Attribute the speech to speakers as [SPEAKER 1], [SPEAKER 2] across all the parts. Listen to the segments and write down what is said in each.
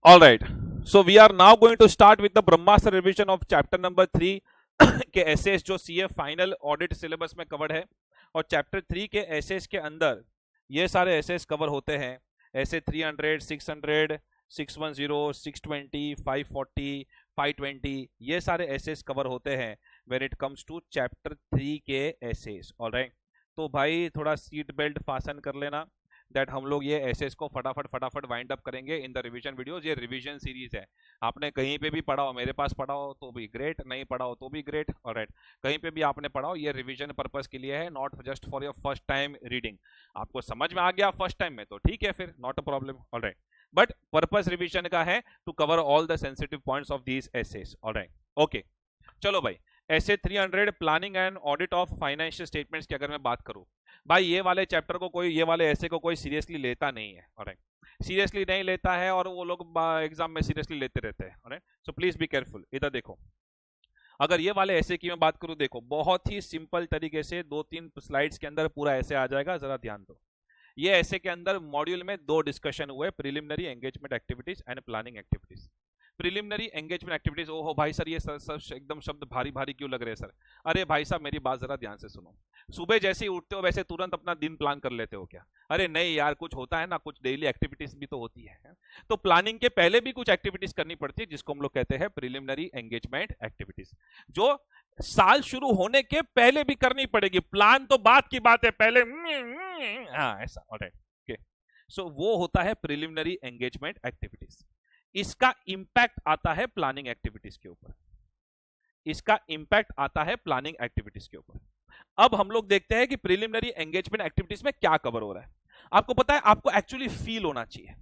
[SPEAKER 1] All right. So we are now going to start with the Brahmastra revision of chapter number 3 के assess जो CA final audit syllabus में covered है। और chapter 3 के assess के अंदर ये सारे एसेस कवर होते हैं। ऐसे 300, 600, 610, 620, 540, 520 ये सारे एसेस कवर होते हैं when it comes to chapter 3 के एसेस। ऑलराइट, तो भाई थोड़ा सीट बेल्ट फासन कर लेना दैट हम लोग ये एसेस को फटाफट वाइंड अप करेंगे इन द रिवीजन वीडियोस। ये रिवीजन सीरीज है, आपने कहीं पे भी पढ़ा हो, मेरे पास पढ़ा हो तो भी ग्रेट, नहीं पढ़ा हो तो भी ग्रेट। ऑलराइट, कहीं पे भी आपने पढ़ा हो, ये रिवीजन पर्पस के लिए है, not just for your first time reading. आपको समझ में आ गया फर्स्ट टाइम में तो ठीक है, फिर not a problem. Alright, but purpose revision का है to cover all the sensitive points of these SAs. Alright, okay, चलो भाई। SA 300 planning and audit of financial statements की अगर मैं बात करूं, भाई ये वाले चैप्टर को कोई, ये वाले ऐसे को कोई सीरियसली लेता नहीं है। ऑलराइट, सीरियसली नहीं लेता है और वो लोग एग्जाम में सीरियसली लेते रहते हैं। Alright, so please be careful. इधर देखो, अगर ये वाले ऐसे की मैं बात करूं, देखो बहुत ही सिंपल तरीके से 2-3 स्लाइड्स के अंदर पूरा ऐसे आ जाएगा, जरा ध्यान दो। ये ऐसे के अंदर मॉड्यूल में 2 डिस्कशन हुए, preliminary engagement activities and planning activities. Preliminary engagement activities, ओहो भाई सर ये एकदम शब्द भारी भारी क्यों लग रहे हैं सर? अरे भाई साहब मेरी बात जरा ध्यान से सुनो। सुबह जैसे ही उठते हो वैसे तुरंत अपना दिन प्लान कर लेते हो क्या? अरे नहीं यार, कुछ होता है ना, कुछ डेली एक्टिविटीज भी तो होती है। तो प्लानिंग के पहले भी कुछ एक्टिविटीज करनी पड़ती है जिसको हम लोग कहते हैं प्रिलिमिनरी एंगेजमेंट एक्टिविटीज, जो साल शुरू होने के पहले भी करनी पड़ेगी। प्लान तो बात की बात है, पहले हाँ ऐसा। ऑलराइट, ओके, सो वो होता है प्रिलिमिनरी एंगेजमेंट एक्टिविटीज। इसका इंपैक्ट आता है प्लानिंग एक्टिविटीज के ऊपर, इसका इंपैक्ट आता है प्लानिंग एक्टिविटीज के ऊपर। अब हम लोग देखते हैं कि प्रिलिमिनरी एंगेजमेंट एक्टिविटीज में क्या कवर हो रहा है। आपको पता है, आपको एक्चुअली फील होना चाहिए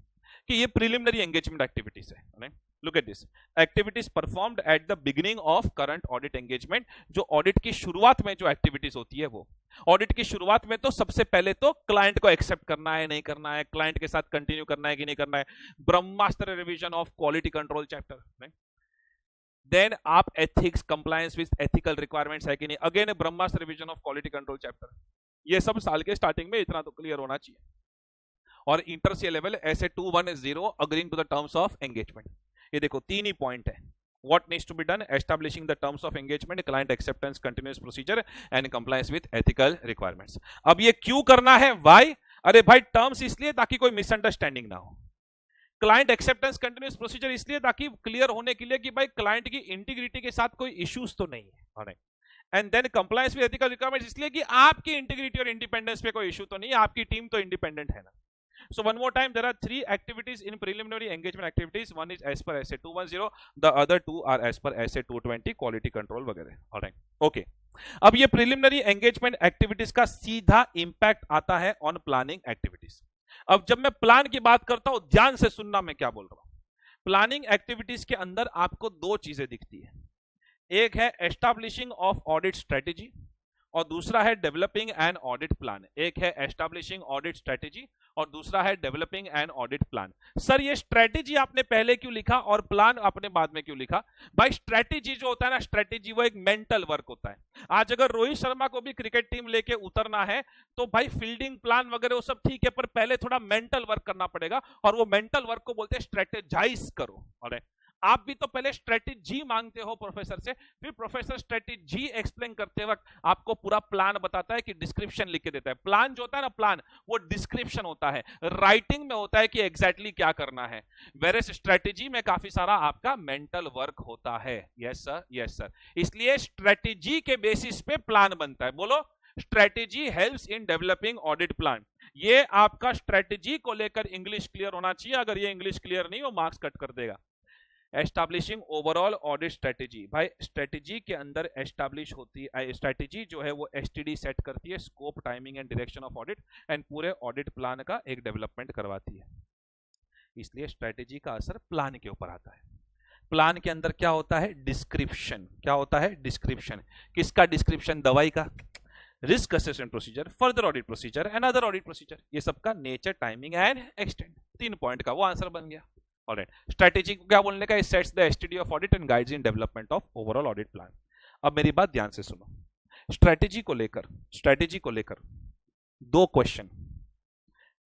[SPEAKER 1] कि ये प्रिलिमिनरी एंगेजमेंट एक्टिविटीज है। Look at this, activities performed at the beginning of current audit engagement. जो ऑडिट की शुरुआत में जो एक्टिविटीज होती है, वो ऑडिट की शुरुआत में तो सबसे पहले तो क्लाइंट को एक्सेप्ट करना है नहीं करना है, क्लाइंट के साथ कंटिन्यू करना है कि नहीं करना है, Brahmastra revision of quality control chapter. Then आप ethics, compliance with ethical requirements है कि नहीं, again Brahmastra revision of quality control chapter. ये सब साल के स्टार्टिंग में इतना तो क्लियर होना चाहिए। और inter C level SA 210 agreeing to the terms of engagement. ये देखो 3 ही पॉइंट है। What needs to be done? Establishing the terms of engagement, client acceptance, continuous procedure and compliance with ethical requirements. अब ये क्यों करना है? Why? अरे भाई टर्म्स इसलिए ताकि कोई मिसअंडरस्टैंडिंग ना हो। क्लाइंट एक्सेप्टेंस कंटिन्यूस प्रोसीजर इसलिए ताकि क्लियर होने के लिए कि भाई क्लाइंट की इंटीग्रिटी के साथ कोई इश्यूज तो नहीं है। And then compliance with ethical requirements इसलिए कि आपकी इंटीग्रिटी और इंडिपेंडेंस पे कोई इशू तो नहीं है, आपकी टीम तो इंडिपेंडेंट है ना। So one more time, there are 3 activities in preliminary engagement activities. One is as per SA 210, the other 2 are as per SA 220, quality control वगैरह। Alright, okay. अब ये preliminary engagement activities का सीधा impact आता है on planning activities। अब जब मैं प्लान की बात करता हूं, ध्यान से सुनना मैं क्या बोल रहा हूं। प्लानिंग एक्टिविटीज के अंदर आपको 2 चीजें दिखती है, एक है एस्टैब्लिशिंग ऑफ ऑडिट स्ट्रेटेजी और दूसरा है डेवलपिंग एन ऑडिट प्लान। एक है एस्टैब्लिशिंग ऑडिट स्ट्रेटेजी और दूसरा है developing an audit plan. Sir ये स्ट्रेटेजी आपने पहले क्यों लिखा और प्लान आपने बाद में क्यों लिखा? भाई स्ट्रेटेजी जो होता है ना, स्ट्रेटेजी वो एक मेंटल वर्क होता है। आज अगर रोहित शर्मा को भी क्रिकेट टीम लेके उतरना है तो भाई फील्डिंग प्लान वगैरह वो सब ठीक है, पर पहले थोड़ा मेंटल वर्क करना पड़ेगा और वो मेंटल वर्क को बोलते हैं स्ट्रेटेजाइज करो। और आप भी तो पहले स्ट्रेटेजी मांगते हो प्रोफेसर से, फिर प्रोफेसर स्ट्रेटेजी एक्सप्लेन करते वक्त आपको पूरा प्लान बताता है कि डिस्क्रिप्शन लिख के देता है। प्लान जो होता है ना, प्लान वो डिस्क्रिप्शन होता है, राइटिंग में होता है कि एग्जैक्टली क्या करना है। वेरेस स्ट्रेटेजी में काफी सारा आपका मेंटल वर्क होता है। Yes sir, yes sir. इसलिए स्ट्रेटेजी के बेसिस पे प्लान बनता है। बोलो, strategy helps in developing audit plan. ये आपका स्ट्रेटेजी को लेकर इंग्लिश क्लियर होना चाहिए। अगर ये इंग्लिश क्लियर नहीं हो, मार्क्स कट कर देगा। एस्टैब्लिशिंग ओवरऑल ऑडिट स्ट्रेटेजी, भाई स्ट्रेटेजी के अंदर एस्टैब्लिश होती है, स्ट्रेटेजी जो है वो एसटीडी सेट करती है, scope, timing and direction of audit, and पूरे ऑडिट प्लान का एक डेवलपमेंट करवाती है। इसलिए स्ट्रेटेजी का असर प्लान के ऊपर आता है। प्लान के अंदर क्या होता है? डिस्क्रिप्शन। क्या होता है? डिस्क्रिप्शन। किसका डिस्क्रिप्शन? दवाई का, risk assessment procedure, further audit procedure and other audit procedure. ये सबका nature, timing and extent. 3 point का वो आंसर बन गया। ऑलराइट, स्ट्रेटेजी को क्या बोलने का? Sets the STD of audit and guides in development of overall audit plan. अब मेरी बात ध्यान से सुनो। स्ट्रेटेजी को लेकर 2 क्वेश्चन।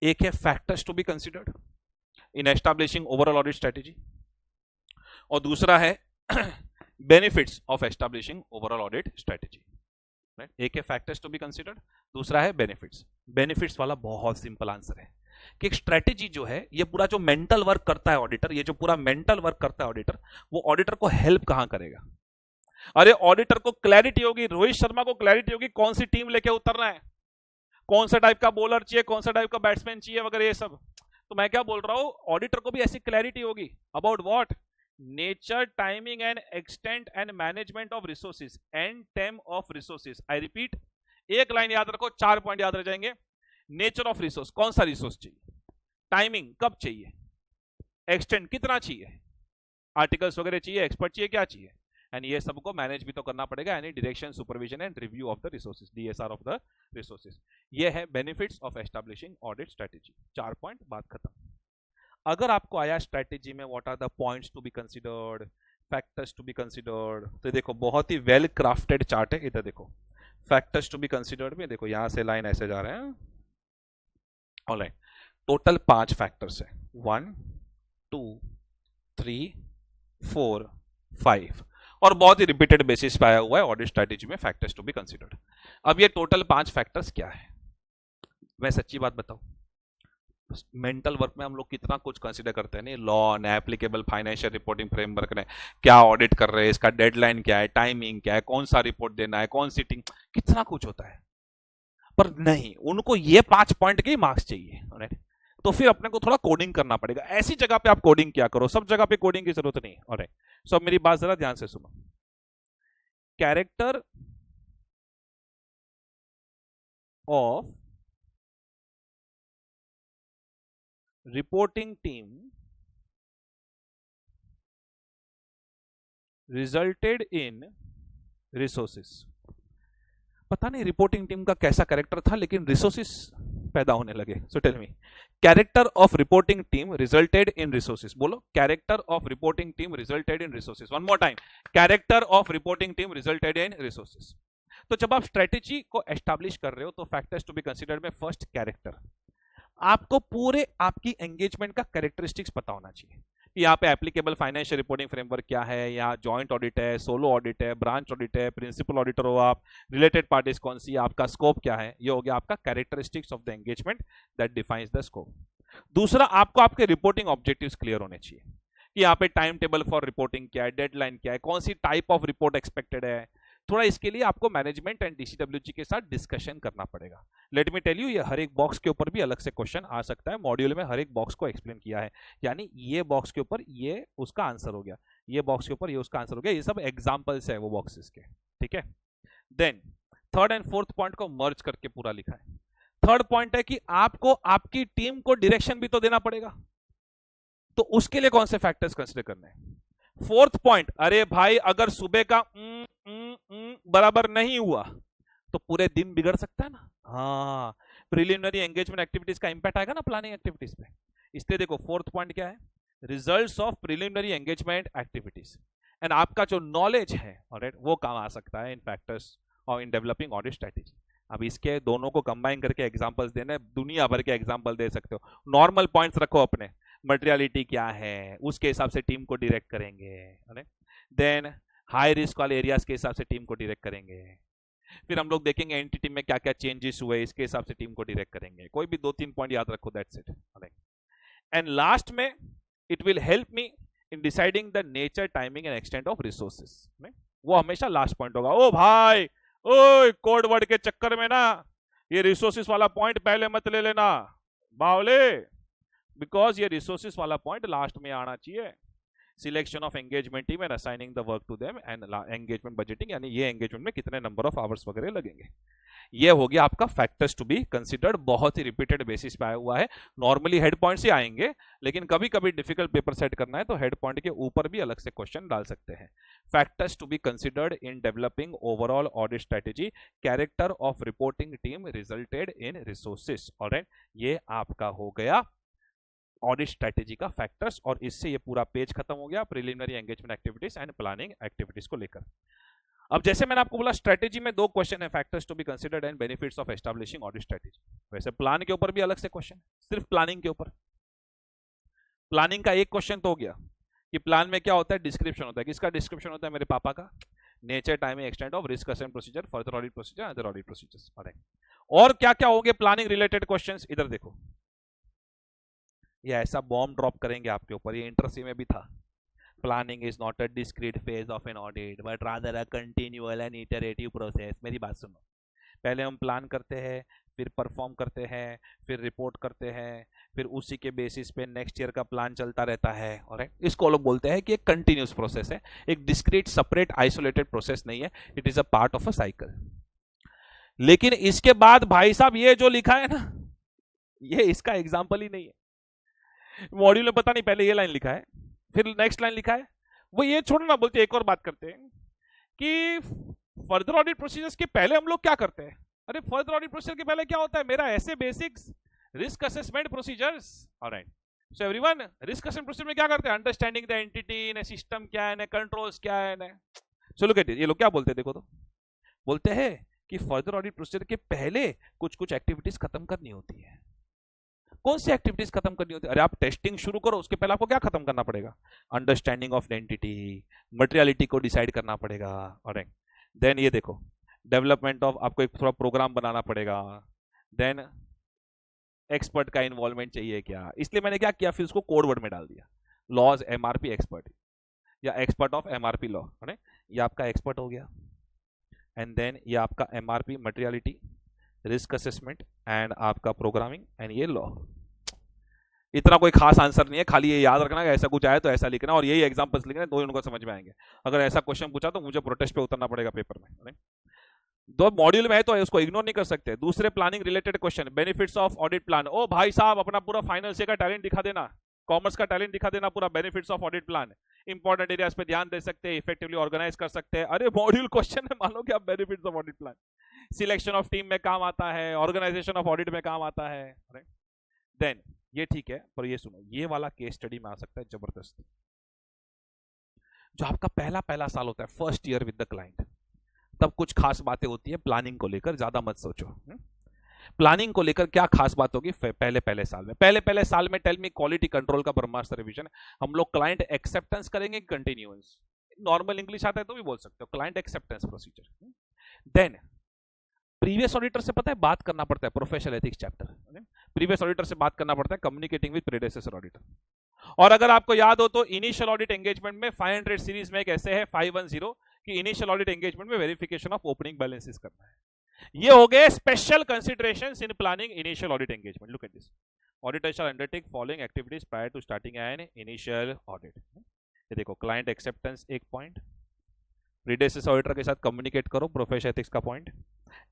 [SPEAKER 1] एक है factors to be considered in establishing overall audit strategy, और दूसरा है benefits of establishing overall audit strategy. एक है फैक्टर्स टू बी कंसीडर्ड, दूसरा है बेनिफिट्स। बेनिफिट्स वाला बहुत सिंपल आंसर है कि एक स्ट्रेटेजी जो है, ये पूरा जो मेंटल वर्क करता है ऑडिटर, ये जो पूरा मेंटल वर्क करता है ऑडिटर, वो ऑडिटर को हेल्प कहां करेगा? अरे ऑडिटर को क्लैरिटी होगी, रोहित शर्मा को क्लैरिटी होगी कौन सी टीम लेके उतरना है, कौन सा टाइप का बॉलर चाहिए, कौन सा टाइप का बैट्समैन चाहिए वगैरह ये सब। तो मैं क्या बोल रहा हूं, ऑडिटर को भी ऐसी क्लैरिटी होगी about what, nature, timing and extent and management of resources and time of resources. I repeat, एक लाइन याद रखो, 4 पॉइंट याद रह जाएंगे। नेचर ऑफ रिसोर्स, कौन सा रिसोर्स चाहिए, टाइमिंग कब चाहिए, एक्सटेंट कितना चाहिए, आर्टिकल्स वगैरह चाहिए, एक्सपर्ट चाहिए, क्या चाहिए, एंड ये सबको मैनेज भी तो करना पड़ेगा, यानी direction, supervision and review of the resources, DSR of the resources. ये है benefits of establishing audit strategy. 4 point, बात खत्म। अगर आपको आया स्ट्रेटेजी में what are the points to be considered, factors to be considered, तो देखो बहुत ही वेल क्राफ्टेड चार्ट है। इधर देखो फैक्टर्स टू बी कंसीडर्ड में, देखो यहां से लाइन ऐसे जा रहे हैं। ऑलराइट, टोटल 5 फैक्टर्स है, 1 2 3 4 5, और बहुत ही रिपीटेड बेसिस पे आया हुआ है ऑडिट स्ट्रेटेजी में फैक्टर्स टू बी कंसीडर्ड। अब ये टोटल 5 फैक्टर्स क्या है? मैं सच्ची बात बताऊं, मेंटल वर्क में हम लोग कितना कुछ कंसीडर करते हैं, नहीं, लॉ ने, एप्लीकेबल फाइनेंशियल रिपोर्टिंग फ्रेमवर्क ने, क्या ऑडिट कर रहे हैं, इसका डेडलाइन क्या है, टाइमिंग क्या है, कौन सा रिपोर्ट देना है, कौन सी टीम, कितना कुछ होता है। पर नहीं, उनको ये 5 पॉइंट के मार्क्स चाहिए, राइट? तो फिर अपने को थोड़ा कोडिंग करना पड़ेगा। ऐसी जगह पे आप कोडिंग क्या करो, सब जगह पे कोडिंग की जरूरत नहीं। ऑलराइट, सो मेरी बात जरा ध्यान से सुनो। Character of reporting team resulted in resources. पता नहीं रिपोर्टिंग टीम का कैसा कैरेक्टर था, लेकिन रिसोर्सेस पैदा होने लगे। So tell me, character of reporting team resulted in resources. बोलो, character of reporting team resulted in resources. One more time, character of reporting team resulted in resources. तो जब आप स्ट्रेटेजी को एस्टैब्लिश कर रहे हो तो फैक्टर्स टू बी कंसीडर्ड में फर्स्ट कैरेक्टर, आपको पूरे आपकी एंगेजमेंट का कैरेक्टरिस्टिक्स पता होना चाहिए। यहाँ पे एप्लीकेबल फाइनेंशियल रिपोर्टिंग फ्रेमवर्क क्या है, यहाँ जॉइंट ऑडिट है, सोलो ऑडिट है, ब्रांच ऑडिट है, प्रिंसिपल ऑडिटर हो आप, रिलेटेड पार्टीज कौन सी, आपका स्कोप क्या है, ये हो गया आपका characteristics of the engagement that defines the scope. दूसरा, आपको आपके रिपोर्टिंग ऑब्जेक्टिव्स क्लियर होने चाहिए कि यहाँ पे टाइम टेबल फॉर रिपोर्टिंग क्या है, डेडलाइन क्या है, कौन सी टाइप ऑफ रिपोर्ट एक्सपेक्टेड है। थोड़ा इसके लिए आपको मैनेजमेंट एंड डीसीडब्ल्यूजी के साथ डिस्कशन करना पड़ेगा। लेट मी टेल यू, ये हर एक बॉक्स के ऊपर भी अलग से क्वेश्चन आ सकता है। मॉड्यूल में हर एक बॉक्स को एक्सप्लेन किया है, यानी ये बॉक्स के ऊपर ये उसका आंसर हो गया, ये बॉक्स के ऊपर ये उसका आंसर हो गया, ये सब एग्जांपल्स है वो बॉक्सेस के, ठीक है। Then third and fourth point को मर्ज करके पूरा लिखा है। थर्ड पॉइंट है कि आपको आपकी टीम को डायरेक्शन भी तो देना पड़ेगा, तो उसके लिए कौन से फैक्टर्स कंसीडर करने हैं। फोर्थ पॉइंट, अरे भाई अगर सुबह का बराबर नहीं हुआ तो पूरे दिन बिगड़ सकता है ना। हाँ, प्रिलिमिनरी एंगेजमेंट एक्टिविटीज का इंपैक्ट आएगा ना प्लानिंग एक्टिविटीज पे। इसलिए देखो फोर्थ पॉइंट क्या है, results of preliminary engagement activities, and आपका जो नॉलेज है ऑलराइट वो काम आ सकता है इन फैक्टर्स और इन डेवलपिंग ऑडिट स्ट्रेटेजी। अब इसके दोनों को कंबाइन करके एग्जांपल्स देने, दुनिया भर के एग्जांपल दे सकते हो। नॉर्मल पॉइंट्स रखो अपने, मटेरियलिटी क्या है उसके हिसाब से टीम को डायरेक्ट करेंगे। देन हाई रिस्क वाले एरियाज के हिसाब से टीम को डायरेक्ट करेंगे। फिर हम लोग देखेंगे एंटिटी में क्या क्या चेंजेस हुए, इसके हिसाब से टीम को डायरेक्ट करेंगे। कोई भी 2-3 पॉइंट याद रखो, दैट्स इट। एंड लास्ट में it will help me in deciding the nature, timing and extent of resources. वो हमेशा लास्ट पॉइंट होगा। ओ भाई, ओ कोड वर्ड के चक्कर में ना ये रिसोर्सेस वाला पॉइंट पहले मत ले लेना बावले, बिकॉज ये रिसोर्सेस वाला पॉइंट लास्ट में आना चाहिए। Selection of engagement team and assigning the work to them and engagement budgeting, यानी ये एंगेजमेंट में कितने नंबर ऑफ आवर्स वगैरह लगेंगे। ये हो गया आपका फैक्टर्स टू बी कंसीडर्ड, बहुत ही रिपीटेड बेसिस पे आया हुआ है। नॉर्मली हेड पॉइंट्स ही आएंगे, लेकिन कभी कभी डिफिकल्ट पेपर सेट करना है तो हेड पॉइंट के ऊपर भी अलग से क्वेश्चन डाल सकते हैं। Factors to be considered in developing overall audit strategy, character of reporting team resulted in resources. Alright, ये आपका हो गया ऑडिट स्ट्रेटेजी का फैक्टर्स, और इससे ये पूरा पेज खत्म हो गया preliminary engagement activities and planning activities को लेकर। अब जैसे मैंने आपको बोला स्ट्रेटेजी में 2 क्वेश्चन है, factors to be considered and benefits of establishing audit strategy. वैसे प्लान के ऊपर भी अलग से क्वेश्चन, सिर्फ प्लानिंग के ऊपर। प्लानिंग का एक क्वेश्चन तो हो गया कि प्लान में क्या होता है, डिस्क्रिप्शन होता है। किसका डिस्क्रिप्शन होता है, मेरे पापा का। Nature, timing, extent of risk assessment procedure, further audit procedure, other audit procedures. और क्या क्या होंगे प्लानिंग रिलेटेड क्वेश्चंस, इधर देखो। ये ऐसा बॉम्ब ड्रॉप करेंगे आपके ऊपर, ये इंटरसी में भी था। Planning is not a discrete phase of an audit but rather a continual and iterative process. मेरी बात सुनो, पहले हम प्लान करते हैं, फिर परफॉर्म करते हैं, फिर रिपोर्ट करते हैं, फिर उसी के बेसिस पे नेक्स्ट ईयर का प्लान चलता रहता है। और इसको लोग बोलते हैं कि एक कंटिन्यूस प्रोसेस है, एक डिस्क्रीट सेपरेट आइसोलेटेड प्रोसेस नहीं है, it is a part of a cycle. लेकिन इसके बाद भाई साहब ये जो लिखा है ना, ये इसका एग्जाम्पल ही नहीं है। मॉड्यूल में पता नहीं पहले ये लाइन लिखा है, फिर नेक्स्ट लाइन लिखा है, वो ये छोड़ना, बोलते एक और बात करते हैं कि फर्दर ऑडिट प्रोसीजर्स के पहले हम लोग क्या करते हैं। अरे फर्दर ऑडिट प्रोसीजर के पहले क्या होता है, मेरा ऐसे basics risk assessment procedures. Alright, so everyone, risk assessment procedure में क्या करते हैं, अंडरस्टैंडिंग द एंटिटी, ने सिस्टम क्या है, ने कंट्रोल्स क्या है, ने। सो लुक एट इट, ये लोग क्या बोलते हैं, देखो तो, बोलते हैं कि फर्दर ऑडिट प्रोसीजर के पहले कुछ कुछ एक्टिविटीज खत्म करनी होती है। कौन सी एक्टिविटीज खत्म करनी होती है, अरे आप टेस्टिंग शुरू करो, उसके पहले आपको क्या खत्म करना पड़ेगा, अंडरस्टैंडिंग ऑफ एंटिटी, मटेरियलिटी को डिसाइड करना पड़ेगा। और देन ये देखो, डेवलपमेंट ऑफ, आपको एक थोड़ा प्रोग्राम बनाना पड़ेगा। देन एक्सपर्ट का इन्वॉल्वमेंट चाहिए क्या, इसलिए मैंने क्या किया, फिर उसको कोड वर्ड में डाल दिया, लॉज एमआरपी एक्सपर्ट या एक्सपर्ट ऑफ एमआरपी लॉ। ये आपका एक्सपर्ट हो गया। एंड देन ये आपका MRP materiality, risk assessment and आपका प्रोग्रामिंग एंड ये लॉ। इतना कोई खास आंसर नहीं है, खाली ये याद रखना, ऐसा कुछ आए तो ऐसा लिखना, और यही एग्जांपल्स लिखना, तो उनको समझ में आएंगे। अगर ऐसा क्वेश्चन पूछा तो मुझे प्रोटेस्ट पे उतरना पड़ेगा पेपर में। दो मॉड्यूल में है तो उसको इग्नोर नहीं कर सकते। दूसरे planning related question, benefits of audit plan. ओ भाई साहब, अपना पूरा फाइनल से का टैलेंट दिखा देना, कॉमर्स का टैलेंट दिखा देना पूरा, benefits of audit plan. Important areas पे ध्यान दे सकते हैं, इफेक्टिवली ऑर्गेनाइज कर सकते हैं। अरे मॉड्यूल क्वेश्चन है, मानो कि आप benefits of audit plan, selection of team में काम आता है, ऑर्गेनाइजेशन ऑफ ऑडिट में काम आता है। देन ये ठीक है, पर ये सुनो, ये वाला केस स्टडी में आ सकता है जबरदस्त। जो आपका पहला पहला साल होता है, first year with the client, तब कुछ खास बातें होती है प्लानिंग को लेकर, ज्यादा मत सोचो। प्लानिंग को लेकर क्या खास बात होगी पहले पहले साल में। पहले साल में टेल मी, क्वालिटी कंट्रोल का ब्रह्मास्त्र रिवीजन। हम लोग क्लाइंट एक्सेप्टेंस करेंगे, कंटिन्यूअंस, नॉर्मल इंग्लिश आता है तो भी बोल सकते हो, client acceptance procedure. Then previous auditor से पता है बात करना पड़ता है, professional ethics chapter, previous auditor से बात करना पड़ता है, कम्युनिकेटिंग विद प्रेडेसेसर ऑडिटर। और अगर आपको याद हो तो इनिशियल ऑडिट एंगेजमेंट में 500 सीरीज में एक ऐसे है 510 कि इनिशियल ऑडिट एंगेजमेंट में वेरिफिकेशन ऑफ ओपनिंग बैलेंसेस करना है। ये हो गए special considerations in planning initial audit engagement. Look at this, auditor shall undertake following activities prior to starting an initial audit. ये देखो, क्लाइंट एक्सेप्टेंस एक पॉइंट, प्रीडेसेसर ऑडिटर के साथ कम्युनिकेट करो, प्रोफेशनल एथिक्स का point,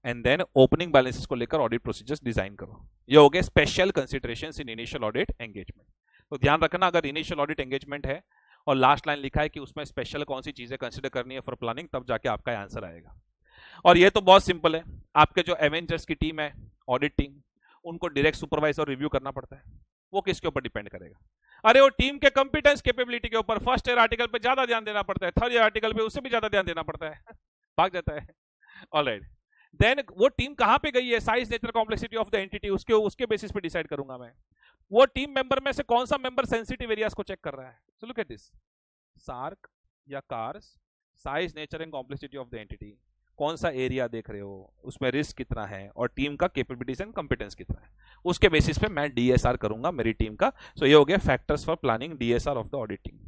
[SPEAKER 1] and then opening balances को लेकर audit procedures design करो। ये हो गए special considerations in initial audit engagement. तो ध्यान रखना, अगर इनिशियल ऑडिट एंगेजमेंट है और लास्ट लाइन लिखा है कि उसमें स्पेशल कौन सी चीजें कंसीडर करनी है फॉर प्लानिंग, तब जाके आपका आंसर आएगा। और ये तो बहुत सिंपल है, आपके जो एवेंजर्स की टीम है, ऑडिट टीम, उनको डायरेक्ट सुपरवाइज और रिव्यू करना पड़ता है। वो किसके ऊपर डिपेंड करेगा, अरे वो टीम के कंपिटेंस कैपेबिलिटी के ऊपर। फर्स्ट ईयर आर्टिकल पे ज्यादा ध्यान देना पड़ता है, थर्ड ईयर आर्टिकल पे उससे भी ज्यादा ध्यान देना पड़ता है, भाग जाता है। ऑलराइट, देन वो टीम कहां पे गई है, size, nature, complexity of the entity, उसके बेसिस पे डिसाइड करूंगा मैं। वो टीम मेंबर में से कौन सा मेंबर सेंसिटिव एरियाज को चेक कर रहा है। सो लुक एट दिस, सार्क या कार्स, size, nature and complexity of the entity, कौन सा एरिया देख रहे हो, उसमें रिस्क कितना है, और टीम का कैपेबिलिटीज एंड कॉम्पिटेंस कितना है, उसके बेसिस पे मैं डीएसआर करूंगा मेरी टीम का। सो ये हो गया factors for planning DSR of the auditing.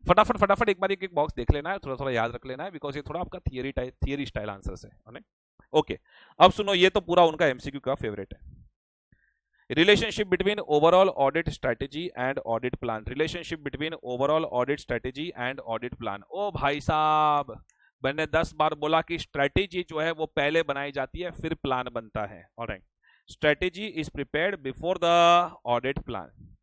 [SPEAKER 1] फटाफट एक बार एक बॉक्स देख लेना है, थोड़ा थोड़ा याद रख लेना है, बिकॉज ये थोड़ा आपका थियरी स्टाइल आंसर है। ओके, अब सुनो, ये तो पूरा उनका एमसीक्यू का फेवरेट है। Relationship between overall audit strategy and audit plan. Relationship between overall audit strategy and audit plan. ओ भाई साहब, मैंने 10 बार बोला कि स्ट्रेटेजी जो है वो पहले बनाई जाती है, फिर प्लान बनता है। Alright, strategy is prepared before the audit plan.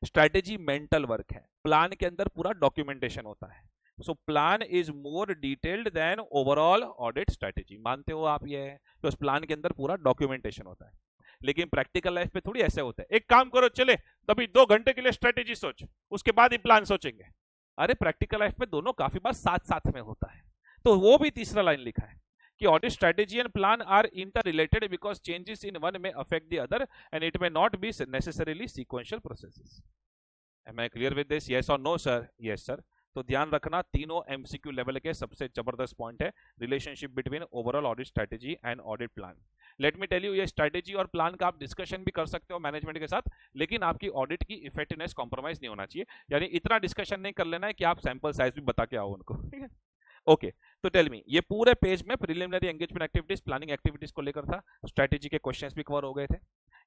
[SPEAKER 1] Strategy mental work है, प्लान के अंदर पूरा डॉक्यूमेंटेशन होता है। So plan is more detailed than overall audit strategy. मानते हो आप ये? तो उस प्लान के अंदर पूरा डॉक्यूमेंटेशन होता है, लेकिन प्रैक्टिकल लाइफ पे थोड़ी ऐसे होता है। एक काम करो, चले तभी 2 घंटे के लिए स्ट्रेटेजी सोच, उसके बाद ही प्लान सोचेंगे। अरे प्रैक्टिकल लाइफ में दोनों काफी बार साथ साथ में होता है। तो वो भी तीसरा लाइन लिखा है कि audit strategy and plan are interrelated because changes in one may affect the other and it may not be necessarily sequential processes. Am I clear with this? Yes और नो सर? Yes sir. तो ध्यान रखना तीनों MCQ level के सबसे जबरदस्त point है relationship between overall audit strategy and audit plan. Let me tell you, ये स्ट्रेटेजी और प्लान का आप डिस्कशन भी कर सकते हो मैनेजमेंट के साथ, लेकिन आपकी ऑडिट की इफेक्टिवनेस कॉम्प्रोमाइज नहीं होना चाहिए। यानी इतना डिस्कशन नहीं कर लेना है कि आप सैंपल साइज भी बता के आओ उनको, ठीक है? ओके तो टेल मी, ये पूरे पेज में preliminary engagement activities, planning activities को लेकर था, स्ट्रेटेजी के क्वेश्चंस भी कवर हो गए थे।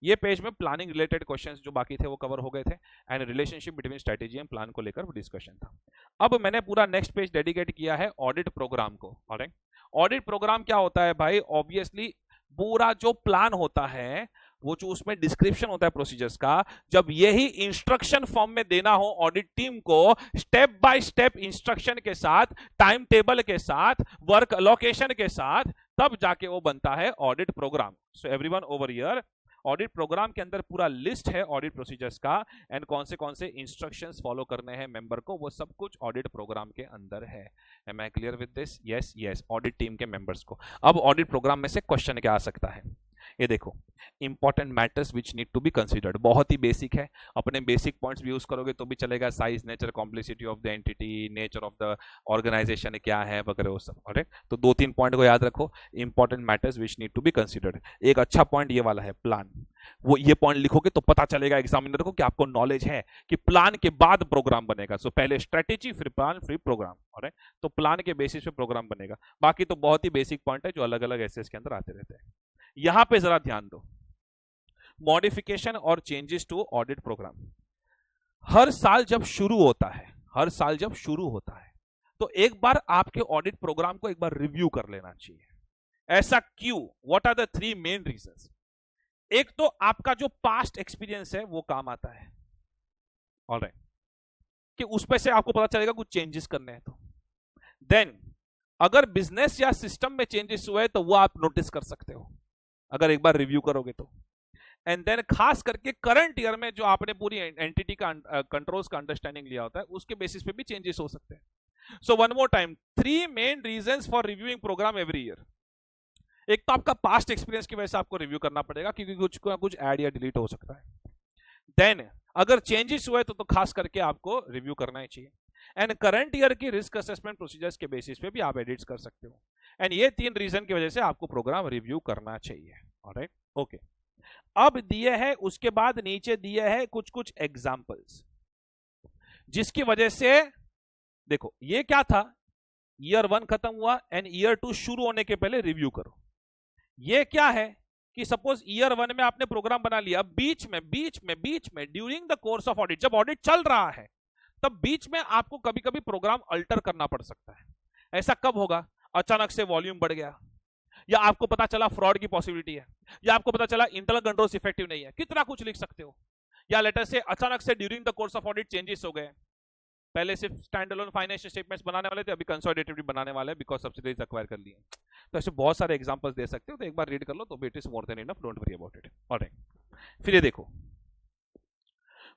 [SPEAKER 1] ये पेज में प्लानिंग रिलेटेड क्वेश्चंस जो बाकी थे वो कवर हो गए थे, and relationship between strategy and plan को लेकर डिस्कशन था। अब मैंने पूरा नेक्स्ट पेज डेडिकेट किया है ऑडिट प्रोग्राम को। ऑलराइट, ऑडिट प्रोग्राम क्या होता है भाई? ऑब्वियसली पूरा जो प्लान होता है, वो जो उसमें डिस्क्रिप्शन होता है प्रोसीजर्स का, जब यही इंस्ट्रक्शन फॉर्म में देना हो ऑडिट टीम को, स्टेप बाय स्टेप इंस्ट्रक्शन के साथ, टाइम टेबल के साथ, वर्क अलोकेशन के साथ, तब जाके वो बनता है audit programme. So everyone over here, audit programme के अंदर पूरा लिस्ट है ऑडिट प्रोसीजर्स का, एंड कौन से इंस्ट्रक्शंस फॉलो करने हैं मेंबर को, वो सब कुछ ऑडिट प्रोग्राम के अंदर है। Am I clear with this? Yes yes. Audit team के मेंबर्स को अब ऑडिट प्रोग्राम में से क्वेश्चन क्या आ सकता है? ये देखो, important matters which need to be considered, बहुत ही बेसिक है, अपने बेसिक पॉइंट्स भी यूज करोगे तो भी चलेगा। Size, nature, complexity of the entity, nature of the organisation क्या है वगैरह वो सब। ऑलराइट, तो 2-3 पॉइंट को याद रखो, important matters which need to be considered. एक अच्छा पॉइंट ये वाला है प्लान, वो ये पॉइंट लिखोगे तो पता चलेगा एग्जामिनर को कि आपको नॉलेज है कि प्लान के बाद प्रोग्राम बनेगा। सो पहले स्ट्रेटेजी, फिर प्लान, फिर प्रोग्राम। ऑलराइट, तो प्लान के बेसिस पे प्रोग्राम बनेगा। बाकी तो बहुत ही बेसिक पॉइंट है जो अलग अलग एसएस के अंदर आते रहते हैं। यहां पे जरा ध्यान दो, मॉडिफिकेशन और चेंजेस टू ऑडिट प्रोग्राम हर साल जब शुरू होता है, हर साल जब शुरू होता है तो एक बार आपके ऑडिट प्रोग्राम को एक बार रिव्यू कर लेना चाहिए। ऐसा क्यों? What are the 3 main reasons? एक तो आपका जो पास्ट एक्सपीरियंस है वो काम आता है, ऑलराइट, कि उसमें से आपको पता चलेगा कुछ चेंजेस करने हैं तो। देन अगर बिजनेस या सिस्टम में चेंजेस हुए तो वो आप नोटिस कर सकते हो अगर एक बार रिव्यू करोगे तो। एंड देन खास करके करंट ईयर में जो आपने पूरी एंटिटी का कंट्रोल्स का अंडरस्टैंडिंग लिया होता है, उसके बेसिस पे भी चेंजेस हो सकते हैं। So one more time, 3 main reasons for reviewing programme every year. एक तो आपका पास्ट एक्सपीरियंस की वजह से आपको रिव्यू करना पड़ेगा क्योंकि कुछ ऐड या डिलीट हो सकता है। देन अगर चेंजेस हुए तो खास करके आपको रिव्यू करना ही चाहिए। एंड करंट ईयर की रिस्क असेसमेंट प्रोसीजर्स के बेसिस पे भी आप एडिट्स कर सकते हो। एंड ये 3 रीजन की वजह से आपको प्रोग्राम रिव्यू करना चाहिए। Alright, okay. अब दिए है, उसके बाद नीचे दिए है कुछ एग्जांपल्स जिसकी वजह से देखो ये क्या था, ईयर 1 खत्म हुआ एंड ईयर 2 शुरू होने के पहले रिव्यू करो। ये क्या है कि सपोज ईयर 1 में आपने प्रोग्राम बना लिया, बीच में during the course of audit, जब ऑडिट चल रहा है तब बीच में आपको कभी कभी प्रोग्राम अल्टर करना पड़ सकता है। ऐसा कब होगा? अचानक से वॉल्यूम बढ़ गया, या आपको पता चला फ्रॉड की पॉसिबिलिटी है, या आपको पता चला इंटरनल कंट्रोल्स इफेक्टिव नहीं है, कितना कुछ लिख सकते हो। या लेटर से अचानक से during the course of audit changes हो गए, पहले सिर्फ स्टैंड अलोन फाइनेंशियल स्टेटमेंट्स बनाने वाले थे, अभी कंसोलिडेटेड भी बनाने वाले हैं बिकॉज सब्सिडीज एक्वायर कर लिए। तो ऐसे बहुत सारे एग्जांपल्स दे सकते हो, तो एक बार रीड कर लो तो it is more than enough, don't worry about it. Alright, फिर ये देखो,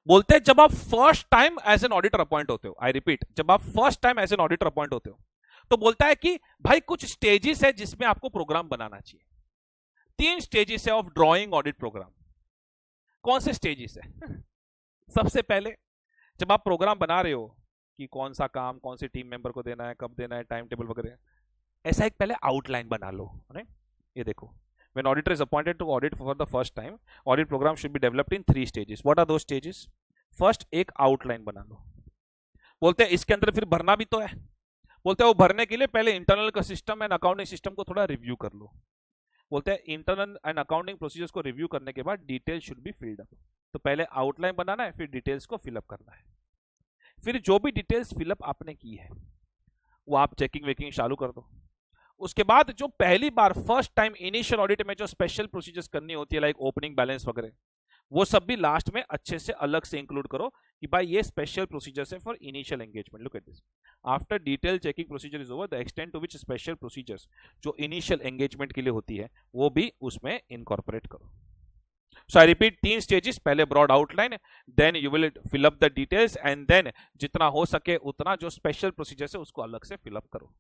[SPEAKER 1] बोलते हैं जब आप first time as an auditor appoint होते हो, आई रिपीट, जब आप first time as an auditor appoint होते हो तो बोलता है कि भाई कुछ स्टेजेस है जिसमें आपको प्रोग्राम बनाना चाहिए। 3 स्टेजेस है ऑफ ड्रॉइंग ऑडिट प्रोग्राम। कौन से स्टेजेस है? सबसे पहले जब आप प्रोग्राम बना रहे हो कि कौन सा काम कौन से टीम मेंबर को देना है, कब देना है, टाइम टेबल वगैरह, ऐसा एक पहले आउटलाइन बना लो। ये देखो, when auditor is appointed to audit for the first time, audit program should be developed in 3 stages. What are those stages? First, एक आउटलाइन बना लो। बोलते हैं इसके अंदर फिर भरना भी तो है, बोलते हैं वो भरने के लिए पहले इंटरनल का सिस्टम एंड अकाउंटिंग सिस्टम को थोड़ा रिव्यू कर लो। बोलते हैं इंटरनल एंड अकाउंटिंग प्रोसीजर्स को रिव्यू करने के बाद detail should be filled up. तो पहले आउटलाइन बनाना है, फिर डिटेल्स को फिलअप करना है। फिर जो भी डिटेल्स फिलअप आपने की है वो आप चेकिंग वेकिंग चालू कर दो। उसके बाद जो पहली बार फर्स्ट टाइम इनिशियल ऑडिट में जो स्पेशल प्रोसीजर्स करनी होती है, लाइक ओपनिंग बैलेंस वगैरह, वो सब भी लास्ट में अच्छे से अलग से इंक्लूड करो कि भाई ये स्पेशल प्रोसीजर्स है for initial engagement. Look at this, after detail checking procedure is over, the extent to which special procedures जो इनिशियल एंगेजमेंट के लिए होती है वो भी उसमें इनकॉर्पोरेट करो। सो आई रिपीट, 3 स्टेजेस, पहले broad outline, then you will fill up the details, and then जितना हो सके उतना जो स्पेशल प्रोसीजर्स है उसको अलग से फिलअप करो।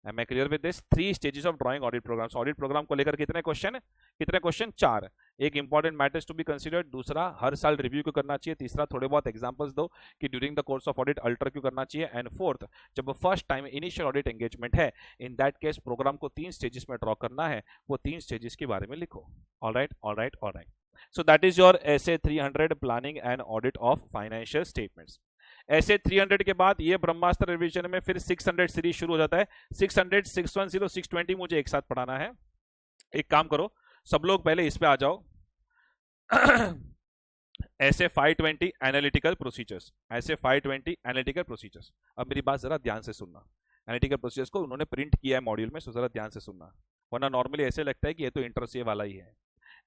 [SPEAKER 1] Am I clear with this? 3 stages of drawing audit programs. Audit program को लेकर कितने क्वेश्चन? 4। एक important matters to be considered, दूसरा हर साल रिव्यू क्यों करना चाहिए, तीसरा थोड़े बहुत एग्जांपल्स दो कि during the course of audit alter क्यों करना चाहिए, एंड फोर्थ जब first time initial audit engagement है, इन दैट केस प्रोग्राम को 3 स्टेजेस में ड्रॉ करना है, वो 3 स्टेजेस के बारे में लिखो। Alright alright alright, so that is your essay 300 planning and audit of financial statements. ऐसे 300 के बाद ये ब्रह्मास्त्र रिवीजन में फिर 600 सीरीज शुरू हो जाता है। 600, 610, 620 मुझे एक साथ पढ़ाना है। एक काम करो, सब लोग पहले इस पे आ जाओ। ऐसे 520 एनालिटिकल प्रोसीजर्स, ऐसे 520 एनालिटिकल प्रोसीजर्स। अब मेरी बात जरा ध्यान से सुनना, एनालिटिकल प्रोसीजर्स को उन्होंने प्रिंट किया है मॉड्यूल में, सो जरा ध्यान से सुनना, वरना नॉर्मली ऐसे लगता है कि ये तो इंटरसे वाला ही है।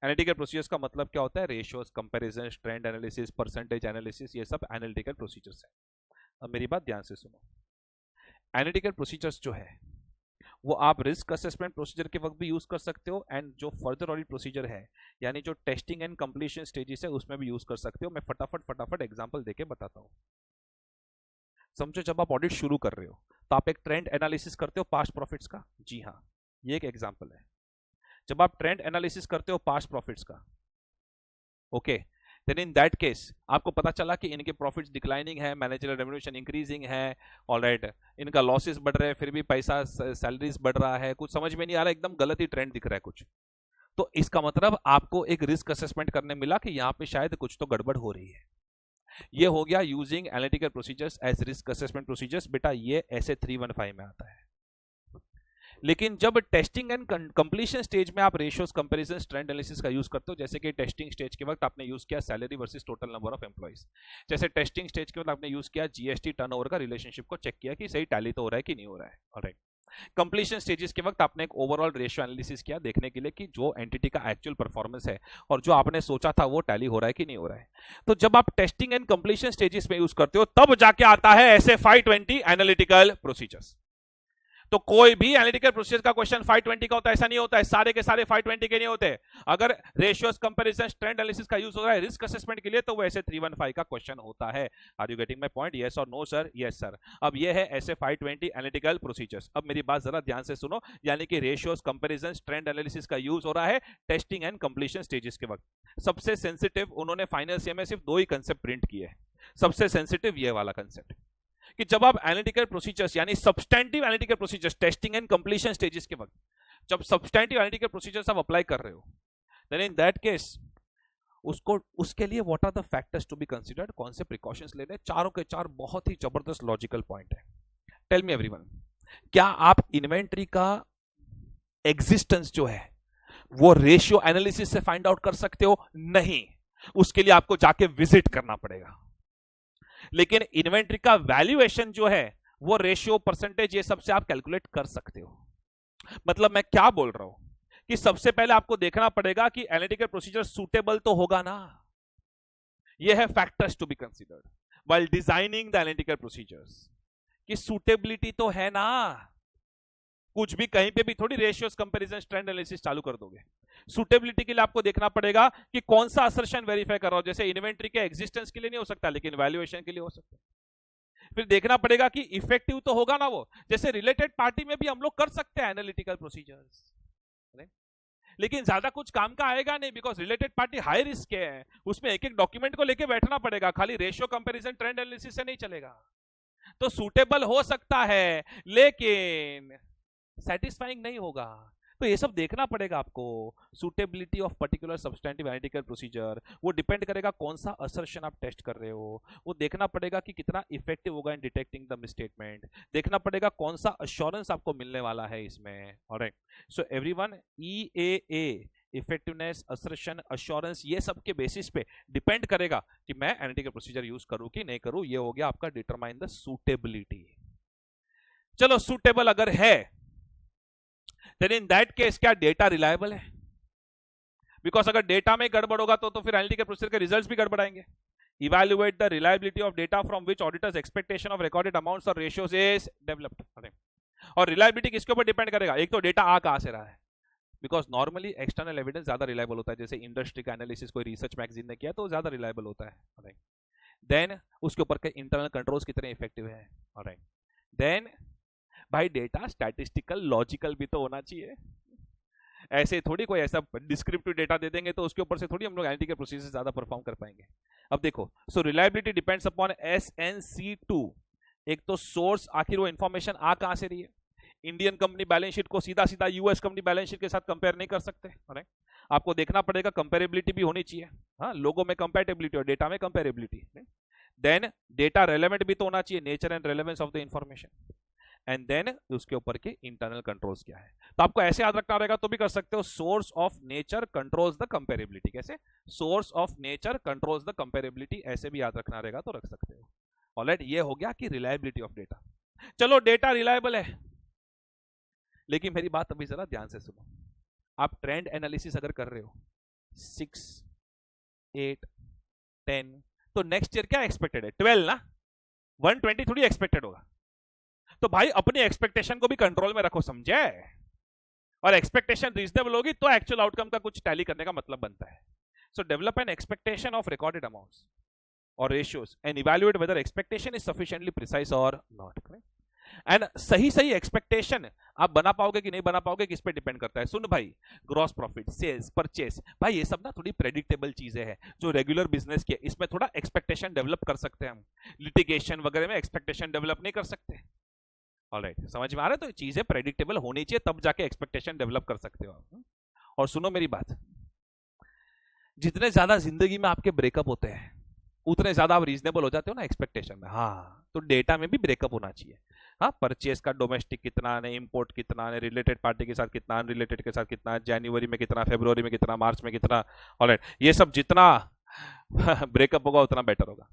[SPEAKER 1] एनालिटिकल प्रोसीजर्स का मतलब क्या होता है? Ratios, comparison, trend analysis, percentage analysis, ये सब एनालिटिकल प्रोसीजर्स है। अब मेरी बात ध्यान से सुनो, एनालिटिकल प्रोसीजर्स जो है वो आप रिस्क असेसमेंट प्रोसीजर के वक्त भी यूज कर सकते हो, एंड जो फर्दर ऑडिट प्रोसीजर है यानी जो टेस्टिंग एंड कंप्लीशन स्टेजेस है उसमें भी यूज कर सकते हो। मैं फटाफट एग्जांपल देके बताता हूं। समझो, जब आप ऑडिट शुरू कर रहे हो तो आप एक ट्रेंड एनालिसिस करते हो पास्ट प्रॉफिट्स का। जी हाँ, ये एक एग्जांपल है। जब आप ट्रेंड एनालिसिस करते हो पास्ट प्रॉफिट्स का, okay, then in that case आपको पता चला कि इनके प्रॉफिट्स डिक्लाइनिंग है, मैनेजरियल रेवेन्यूशन इंक्रीजिंग है, ऑलराइट, इनका लॉसेस बढ़ रहे हैं, फिर भी पैसा सैलरीज बढ़ रहा है, कुछ समझ में नहीं आ रहा, एकदम गलत ही ट्रेंड दिख रहा है कुछ। तो इसका मतलब आपको एक रिस्क असेसमेंट करने मिला कि यहां पे शायद कुछ तो गड़बड़ हो रही है। ये हो गया using analytical procedures as risk assessment procedures. बेटा ये ऐसे 315 में आता है। लेकिन जब टेस्टिंग एंड कंप्लीशन स्टेज में आप रेशियोज, कंपैरिजन, ट्रेंड एनालिसिस का यूज करते हो, जैसे कि टेस्टिंग स्टेज के वक्त आपने यूज किया salary versus total number of employees, जैसे टेस्टिंग स्टेज के वक्त आपने यूज किया जीएसटी टर्नओवर का रिलेशनशिप को चेक किया कि सही टैली तो हो रहा है कि नहीं हो रहा है। ऑलराइट, कंप्लीशन स्टेजेस के वक्त आपने एक ओवरऑल रेशियो एनालिसिस किया देखने के लिए कि जो एंटिटी का एक्चुअल परफॉर्मेंस है और जो आपने सोचा था वो टैली हो रहा है कि नहीं हो रहा है। तो जब आप टेस्टिंग एंड कंप्लीशन स्टेजेस में यूज करते हो तब जाके आता है ऐसे 520 एनालिटिकल प्रोसीजर्स। तो कोई भी एनालिटिकल प्रोसीजर का क्वेश्चन 520 का होता है ऐसा नहीं होता है, सारे के सारे 520 के नहीं होते। अगर रेशियोज, कंपैरिजन, ट्रेंड एनालिसिस का यूज हो रहा है रिस्क असेसमेंट के लिए तो वो ऐसे 315 का क्वेश्चन होता है। Are you getting my point? Yes और नो सर? Yes sir. अब ये है ऐसे 520 एनालिटिकल प्रोसीजर्स। अब मेरी बात जरा ध्यान से सुनो, यानी कि रेशियोज, कंपैरिजन, ट्रेंड एनालिसिस का यूज हो रहा है टेस्टिंग एंड कंप्लीशन स्टेजेस के वक्त। सबसे सेंसिटिव उन्होंने फाइनल सी में सिर्फ 2 ही कंसेप्ट प्रिंट किए। सबसे सेंसिटिव ये वाला कंसेप्ट कि जब आप एनालिटिकल प्रोसीजर्स यानी substantive analytical procedures testing and completion stages के वक्त जब सब्सटेंटिव एनालिटिकल प्रोसीजर्स आप अप्लाई कर रहे हो, देन इन दैट केस उसके लिए what are the factors to be considered, कौन से प्रिकॉशंस लेने, चारों के चार बहुत ही जबरदस्त लॉजिकल पॉइंट है। टेल मी एवरीवन, क्या आप इन्वेंट्री का एग्जिस्टेंस जो है वो रेशियो एनालिसिस से फाइंड आउट कर सकते हो? नहीं, उसके लिए आपको जाके विजिट करना पड़ेगा। लेकिन इन्वेंट्री का वैल्यूएशन जो है वो रेशियो, परसेंटेज, ये सबसे आप कैलकुलेट कर सकते हो। मतलब मैं क्या बोल रहा हूं कि सबसे पहले आपको देखना पड़ेगा कि एनालिटिकल प्रोसीजर सूटेबल तो होगा ना। ये है factors to be considered while designing the analytical procedures, कि सूटेबिलिटी तो है ना। कुछ भी कहीं पे भी थोड़ी रेशियोज, कंपैरिजन, ट्रेंड एनालिसिस चालू कर दोगे। सूटेबिलिटी के लिए आपको देखना पड़ेगा कि कौन सा असर्शन वेरीफाई कर रहा हो। जैसे इन्वेंट्री के एग्जिस्टेंस के लिए नहीं हो सकता लेकिन वैल्यूएशन के लिए हो सकता है। फिर देखना पड़ेगा कि इफेक्टिव तो होगा ना वो। जैसे रिलेटेड पार्टी में भी हम लोग कर सकते हैं एनालिटिकल प्रोसीजर्स, लेकिन ज्यादा कुछ काम का आएगा नहीं, because related party high risk है, उसमें एक एक डॉक्यूमेंट को लेके बैठना पड़ेगा, खाली रेशियो, कंपैरिजन, ट्रेंड एनालिसिस से नहीं चलेगा। तो सूटेबल हो सकता है लेकिन सेटिस्फाइंग नहीं होगा। तो ये सब देखना पड़ेगा आपको। Suitability of particular substantive analytical procedure वो डिपेंड करेगा कौन सा असर्शन आप टेस्ट कर रहे हो। वो देखना पड़ेगा कि कितना इफेक्टिव होगा इन डिटेक्टिंग द मिसस्टेटमेंट। देखना पड़ेगा कौन सा अश्योरेंस आपको मिलने वाला है इसमें। Alright, so everyone, EAA, effectiveness, assertion, assurance, ये सब के बेसिस पे डिपेंड करेगा कि मैं एनालिटिकल प्रोसीजर यूज करूं कि नहीं करूं। ये हो गया आपका डिटरमाइन द सूटेबिलिटी। चलो, सूटेबल अगर है then in that case क्या डेटा रिलायबल है? बिकॉज अगर डेटा में गड़बड़ होगा तो फिर एनालिटिकल प्रोसीजर के रिजल्ट्स भी गड़बड़ाएंगे। Evaluate the reliability of data from which auditors expectation of recorded amounts और रेशियोज इज डेवलप्ड। और रिलायबिलिटी किसके ऊपर डिपेंड करेगा? एक तो डेटा आ कहां से रहा है, बिकॉज नॉर्मली एक्सटर्नल एविडेंस ज्यादा रिलायबल होता है। जैसे इंडस्ट्री का एनालिसिस कोई रिसर्च मैगजीन ने किया तो ज्यादा रिलायबल होता है। देन उसके ऊपर के इंटरनल कंट्रोल्स कितने इफेक्टिव है। ऑलराइट, देन भाई डेटा स्टैटिस्टिकल, लॉजिकल भी तो होना चाहिए। ऐसे थोड़ी कोई ऐसा डिस्क्रिप्टिव डेटा दे देंगे तो उसके ऊपर से थोड़ी हम लोग एनालिटिकल प्रोसीजर ज्यादा परफॉर्म कर पाएंगे। अब देखो, सो रिलायबिलिटी डिपेंड्स अपॉन SNC2। एक तो सोर्स, आखिर वो इंफॉर्मेशन आ कहां से रही है। इंडियन कंपनी बैलेंस शीट को सीधा सीधा यूएस कंपनी बैलेंस शीट के साथ कंपेयर नहीं कर सकते, आपको देखना पड़ेगा, कंपेरेबिलिटी भी होनी चाहिए। हाँ, लोगों में कंपेटेबिलिटी और डेटा में कंपेरेबिलिटी। देन डेटा रेलेवेंट भी तो होना चाहिए, nature and relevance of the information. And then उसके ऊपर के इंटरनल कंट्रोल्स क्या है। तो आपको ऐसे याद रखना रहेगा, तो भी कर सकते हो, source of nature controls the comparability. कैसे? Source of nature controls the comparability, ऐसे भी याद रखना रहेगा तो रख सकते हो। ऑलराइट, ये हो गया कि रिलायबिलिटी ऑफ डेटा। चलो, डेटा रिलायबल है, लेकिन मेरी बात अभी जरा ध्यान से सुनो। आप ट्रेंड एनालिसिस अगर कर रहे हो 6, 8, 10, तो नेक्स्ट ईयर क्या एक्सपेक्टेड है? 12 ना, 120 थोड़ी एक्सपेक्टेड होगा। तो भाई अपनी एक्सपेक्टेशन को भी कंट्रोल में रखो, समझे? और एक्सपेक्टेशन रीजनेबल होगी तो एक्चुअल आउटकम का कुछ टैली करने का मतलब बनता है। So develop an expectation of recorded amounts और ratios and evaluate whether expectation is sufficiently precise और नॉट। एंड सही एक्सपेक्टेशन आप बना पाओगे कि नहीं बना पाओगे, किस पे डिपेंड करता है। सुन भाई, ग्रॉस प्रॉफिट, सेल्स, परचेस, भाई ये सब ना थोड़ी प्रेडिक्टेबल चीजें हैं जो रेगुलर बिजनेस के, इसमें थोड़ा एक्सपेक्टेशन डेवलप कर सकते हैं हम। लिटिगेशन वगैरह में एक्सपेक्टेशन डेवलप नहीं कर सकते। ऑलराइट, समझ में आ रहा है? तो चीजें प्रेडिक्टेबल होनी चाहिए, तब जाके एक्सपेक्टेशन डेवलप कर सकते हो आप। और सुनो मेरी बात, जितने ज्यादा जिंदगी में आपके ब्रेकअप होते हैं उतने ज्यादा आप रीजनेबल हो जाते हो ना एक्सपेक्टेशन में। हाँ, तो डेटा में भी ब्रेकअप होना चाहिए। हाँ, परचेस का डोमेस्टिक कितना ने, इंपोर्ट कितना ने, रिलेटेड पार्टी के साथ कितना, अनरिलेटेड के साथ कितना, जनवरी में कितना, फरवरी में कितना, मार्च में कितना। ऑलराइट, ये सब जितना ब्रेकअप होगा उतना बेटर होगा।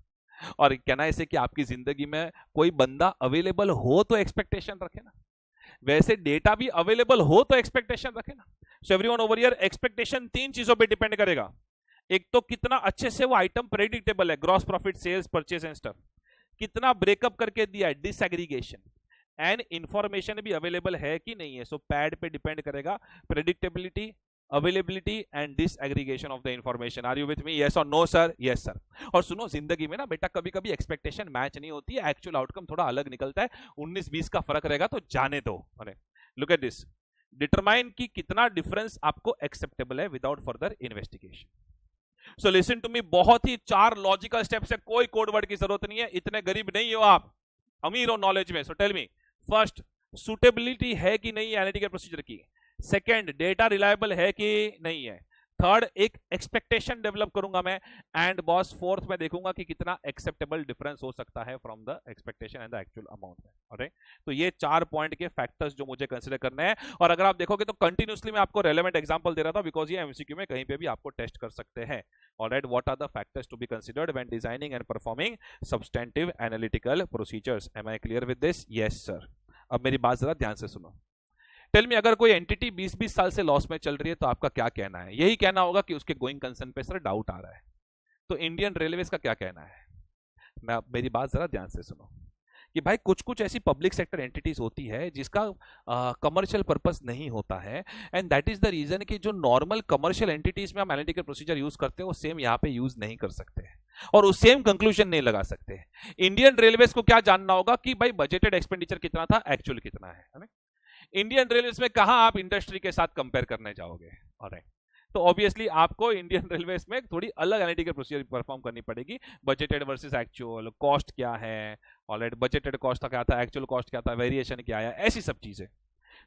[SPEAKER 1] और कहना ऐसे कि आपकी जिंदगी में कोई बंदा अवेलेबल हो तो एक्सपेक्टेशन रखे ना, वैसे डेटा भी अवेलेबल हो तो एक्सपेक्टेशन रखे ना। सो एवरीवन ओवर हियर, एक्सपेक्टेशन 3 चीजों पे डिपेंड करेगा। एक तो कितना अच्छे से वो आइटम प्रेडिक्टेबल है, gross profit, sales, purchase and stuff, कितना ब्रेकअप करके दिया है, डिसएग्रीगेशन, एंड इंफॉर्मेशन भी अवेलेबल है कि नहीं है। सो पैड पे डिपेंड करेगा, predictability, availability and disaggregation of the information. Are you with me? Yes और नो सर? Yes sir. और सुनो, जिंदगी में ना बेटा कभी कभी एक्सपेक्टेशन मैच नहीं होती है, एक्चुअल आउटकम थोड़ा अलग निकलता है, 19-20 का फर्क रहेगा तो जाने दो। अरे लुक एट दिस, डिटरमाइन कि कितना डिफरेंस आपको एक्सेप्टेबल है without further investigation. So listen to me, बहुत ही 4 लॉजिकल स्टेप्स है, कोई कोड वर्ड की जरूरत नहीं है, इतने गरीब नहीं हो आप, अमीर हो नॉलेज में। So tell me, first, suitability है कि नहीं एनालिटिकल प्रोसीजर की। सेकंड, डेटा रिलायबल है कि नहीं है। थर्ड, एक एक्सपेक्टेशन डेवलप करूंगा मैं। एंड बॉस, फोर्थ में देखूंगा कि कितना एक्सेप्टेबल डिफरेंस हो सकता है from the expectation and the actual amount में। ऑलराइट, तो ये 4 पॉइंट के फैक्टर्स जो मुझे कंसीडर करने हैं। और अगर आप देखोगे तो कंटिन्यूसली मैं आपको रेलेवेंट एग्जांपल दे रहा था, बिकॉज ये एमसीक्यू में कहीं पे भी आपको टेस्ट कर सकते हैं। Alright, what are the factors to be considered when designing and performing substantive analytical procedures. Am I clear with this? Yes sir. अब मेरी बात जरा ध्यान से सुनो। टेल मी, अगर कोई एंटिटी 20-20 साल से लॉस में चल रही है तो आपका क्या कहना है? यही कहना होगा कि उसके गोइंग कंसर्न पे सर डाउट आ रहा है। तो इंडियन रेलवेज का क्या कहना है? मेरी बात जरा ध्यान से सुनो कि भाई कुछ कुछ ऐसी पब्लिक सेक्टर एंटिटीज होती है जिसका कमर्शियल पर्पस नहीं होता है, and that is the reason कि जो नॉर्मल कमर्शियल एंटिटीज में हम एनालिटिकल प्रोसीजर यूज करते हैं वो सेम यहाँ पे यूज नहीं कर सकते और उस सेम कंक्लूजन नहीं लगा सकते। इंडियन रेलवेज को क्या जानना होगा कि भाई बजटेड एक्सपेंडिचर कितना था, एक्चुअल कितना है। इंडियन रेलवेज में कहां आप इंडस्ट्री के साथ कंपेयर करने जाओगे? ऑलराइट, तो ऑब्वियसली आपको इंडियन रेलवेज में थोड़ी अलग एनालिटिकल प्रोसीजर परफॉर्म करनी पड़ेगी। बजटेड वर्सेस एक्चुअल, कॉस्ट क्या है, ऑलराइट, बजटेड कॉस्ट क्या था, एक्चुअल कॉस्ट क्या था, वेरिएशन क्या है, ऐसी सब चीजें।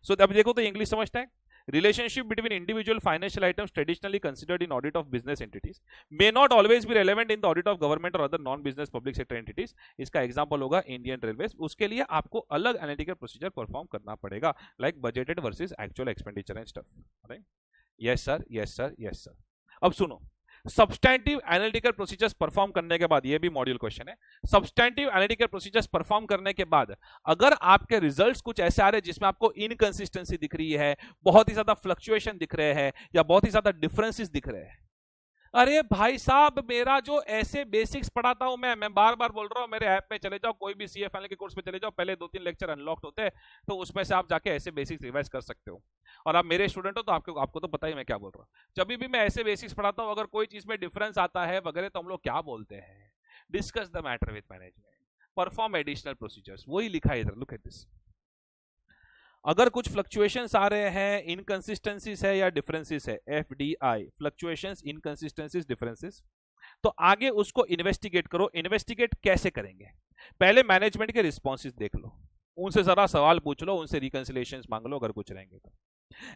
[SPEAKER 1] सो अब देखो तो इंग्लिश समझते हैं। Relationship between individual financial items traditionally considered in audit of business entities may not always be relevant in the audit of government or other non-business public sector entities. इसका एग्जांपल होगा इंडियन रेलवेज। उसके लिए आपको अलग analytical procedure perform करना पड़ेगा, like budgeted versus actual expenditure and stuff. Yes sir, yes sir, yes sir. अब सुनो, सब्सटैंटिव एनालिटिकल प्रोसीजर्स परफॉर्म करने के बाद, ये भी मॉड्यूल क्वेश्चन है, सब्सटैंटिव एनालिटिकल प्रोसीजर्स परफॉर्म करने के बाद अगर आपके रिजल्ट्स कुछ ऐसे आ रहे हैं जिसमें आपको इनकंसिस्टेंसी दिख रही है, बहुत ही ज्यादा फ्लक्चुएशन दिख रहे हैं या बहुत ही ज्यादा डिफरेंसेस दिख रहे हैं, अरे भाई साहब मेरा जो ऐसे बेसिक्स पढ़ाता हूं मैं बार बार बोल रहा हूं, मेरे ऐप में चले जाओ, कोई भी सीए फाइनल के कोर्स में चले जाओ, पहले 2-3 लेक्चर अनलॉक्ड होते हैं तो उसमें से आप जाके ऐसे बेसिक्स रिवाइज कर सकते हो। और आप मेरे स्टूडेंट हो तो आपको तो पता ही मैं क्या बोल रहा हूँ। जब भी मैं ऐसे बेसिक्स पढ़ाता हूँ, अगर कोई चीज में डिफरेंस आता है वगैरह तो हम लोग क्या बोलते हैं, discuss the matter with management, perform additional procedures, वही लिखा है इधर, लुक एट दिस। अगर कुछ फ्लक्चुएशंस आ रहे हैं, इनकंसिस्टेंसीज है या डिफरेंसेस है, FDI फ्लक्चुएशंस, इनकंसिस्टेंसीज, डिफरेंसेस, तो आगे उसको इन्वेस्टिगेट करो। इन्वेस्टिगेट कैसे करेंगे? पहले मैनेजमेंट के रिस्पॉन्सेज देख लो, उनसे जरा सवाल पूछ लो, उनसे रिकंसिलेशंस मांग लो अगर कुछ रहेंगे तो।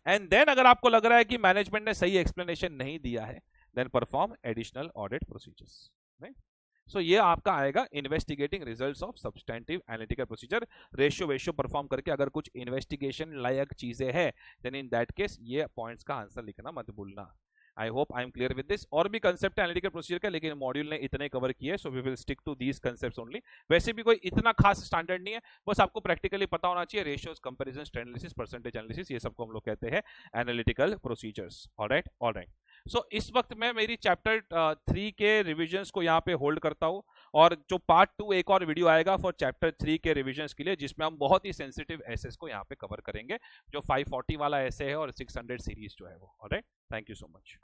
[SPEAKER 1] एंड देन अगर आपको लग रहा है कि मैनेजमेंट ने सही एक्सप्लेनेशन नहीं दिया है, then perform additional audit procedures. So ये आपका आएगा investigating results of substantive analytical procedure. Ratio perform करके अगर कुछ इन्वेस्टिगेशन लायक चीजें हैं, देन इन दैट केस ये पॉइंट्स का आंसर लिखना मत भूलना। I hope I am clear with this. और भी कंसेप्ट एनालिटिकल प्रोसीजर का, लेकिन मॉड्यूल ने इतने कवर किए, so we will stick to these concepts only. वैसे भी कोई इतना खास स्टैंडर्ड नहीं है, बस आपको प्रैक्टिकली पता होना चाहिए। Ratios, comparison, trend analysis, percentage analysis, ये सबको हम लोग कहते हैं एनालिटिकल प्रोसीजर्स। ऑलराइट। सो इस वक्त मैं मेरी चैप्टर 3 के रिविजन्स को यहाँ पे होल्ड करता हूँ, और जो पार्ट 2 एक और वीडियो आएगा फॉर चैप्टर 3 के रिविजन्स के लिए, जिसमें हम बहुत ही सेंसिटिव एसेस को यहाँ पे कवर करेंगे, जो 540 वाला एसे है और 600 सीरीज जो है वो। Alright, thank you so much.